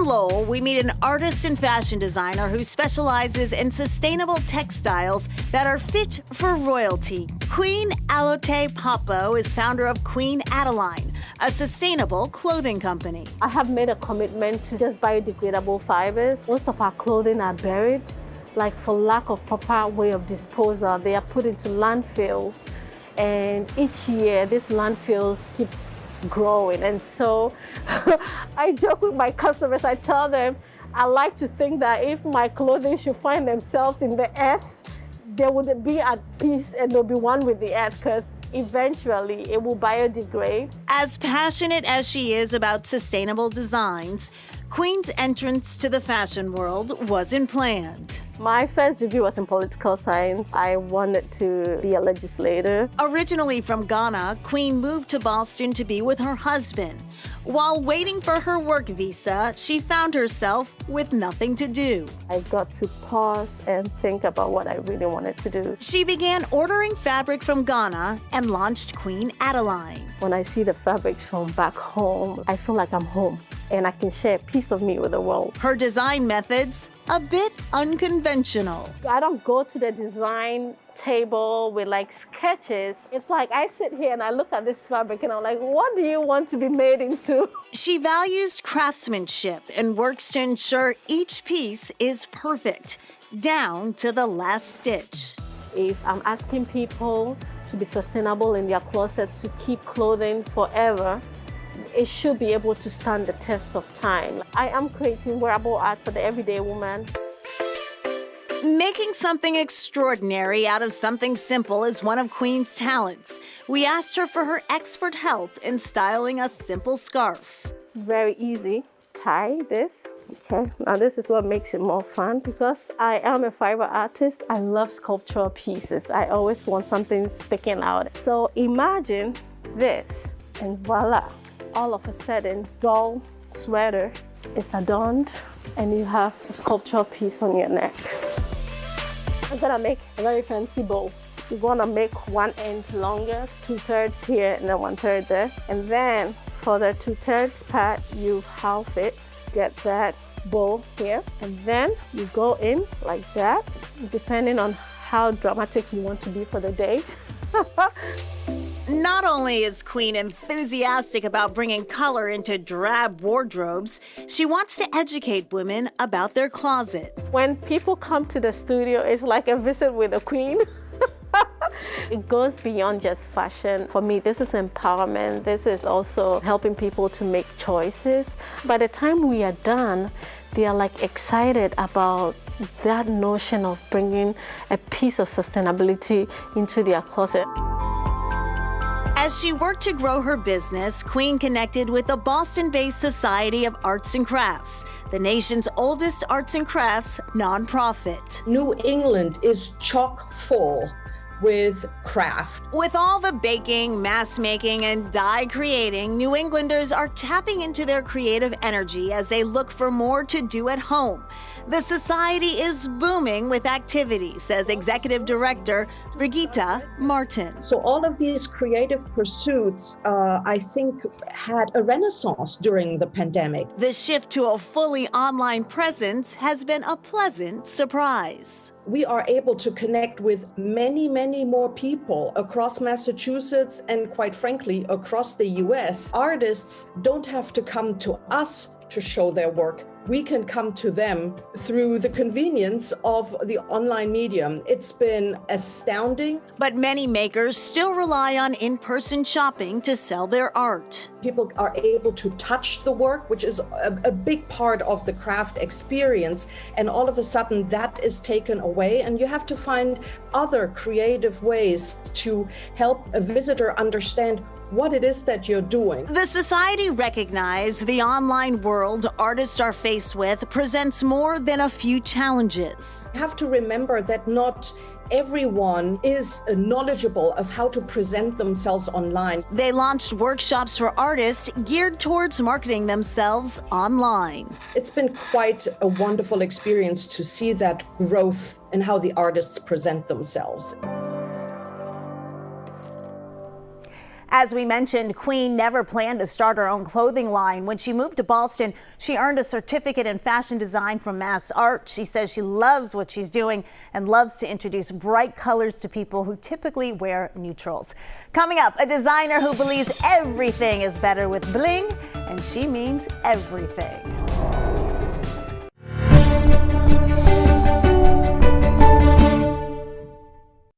Lowell, we meet an artist and fashion designer who specializes in sustainable textiles that are fit for royalty. Queen Alote Papo is founder of Queen Adeline, a sustainable clothing company. I have made a commitment to just biodegradable fibers. Most of our clothing are buried, like for lack of proper way of disposal. They are put into landfills, and each year these landfills keep growing. And so I joke with my customers, I tell them, I like to think that if my clothing should find themselves in the earth, they would be at peace and they'll be one with the earth, because eventually it will biodegrade. As passionate as she is about sustainable designs, Queen's entrance to the fashion world wasn't planned. My first degree was in political science. I wanted to be a legislator. Originally from Ghana, Queen moved to Boston to be with her husband. While waiting for her work visa, she found herself with nothing to do. I got to pause and think about what I really wanted to do. She began ordering fabric from Ghana and launched Queen Adeline. When I see the fabrics from back home, I feel like I'm home and I can share a piece of me with the world. Her design methods, a bit unconventional. I don't go to the design table with like sketches. It's like I sit here and I look at this fabric and I'm like, what do you want to be made into? She values craftsmanship and works to ensure each piece is perfect, down to the last stitch. If I'm asking people to be sustainable in their closets, to keep clothing forever, it should be able to stand the test of time. I am creating wearable art for the everyday woman. Making something extraordinary out of something simple is one of Queen's talents. We asked her for her expert help in styling a simple scarf. Very easy. Tie this. Okay, now this is what makes it more fun. Because I am a fiber artist, I love sculptural pieces. I always want something sticking out. So imagine this, and voila. All of a sudden, doll sweater is adorned and you have a sculptural piece on your neck. I'm gonna make a very fancy bow. You're gonna make one end longer, 2/3 here and then 1/3 there. And then for the 2/3 part, you half it, get that bow here. And then you go in like that, depending on how dramatic you want to be for the day. Not only is Queen enthusiastic about bringing color into drab wardrobes, she wants to educate women about their closet. When people come to the studio, it's like a visit with a queen. It goes beyond just fashion. For me, this is empowerment. This is also helping people to make choices. By the time we are done, they are like excited about that notion of bringing a piece of sustainability into their closet. As she worked to grow her business, Queen connected with the Boston-based Society of Arts and Crafts, the nation's oldest arts and crafts nonprofit. New England is chock full with craft. With all the baking, mask making, and dye creating, New Englanders are tapping into their creative energy as they look for more to do at home. The society is booming with activity, says Executive Director Brigitta Martin. So all of these creative pursuits, I think, had a renaissance during the pandemic. The shift to a fully online presence has been a pleasant surprise. We are able to connect with many, many more people across Massachusetts and, quite frankly, across the US. Artists don't have to come to us to show their work. We can come to them through the convenience of the online medium. It's been astounding. But many makers still rely on in-person shopping to sell their art. People are able to touch the work, which is a big part of the craft experience. And all of a sudden that is taken away, and you have to find other creative ways to help a visitor understand what it is that you're doing. The society recognized the online world artists are faced with presents more than a few challenges. You have to remember that not everyone is knowledgeable of how to present themselves online. They launched workshops for artists geared towards marketing themselves online. It's been quite a wonderful experience to see that growth in how the artists present themselves. As we mentioned, Queen never planned to start her own clothing line. When she moved to Boston, she earned a certificate in fashion design from Mass Art. She says she loves what she's doing and loves to introduce bright colors to people who typically wear neutrals. Coming up, a designer who believes everything is better with bling, and she means everything.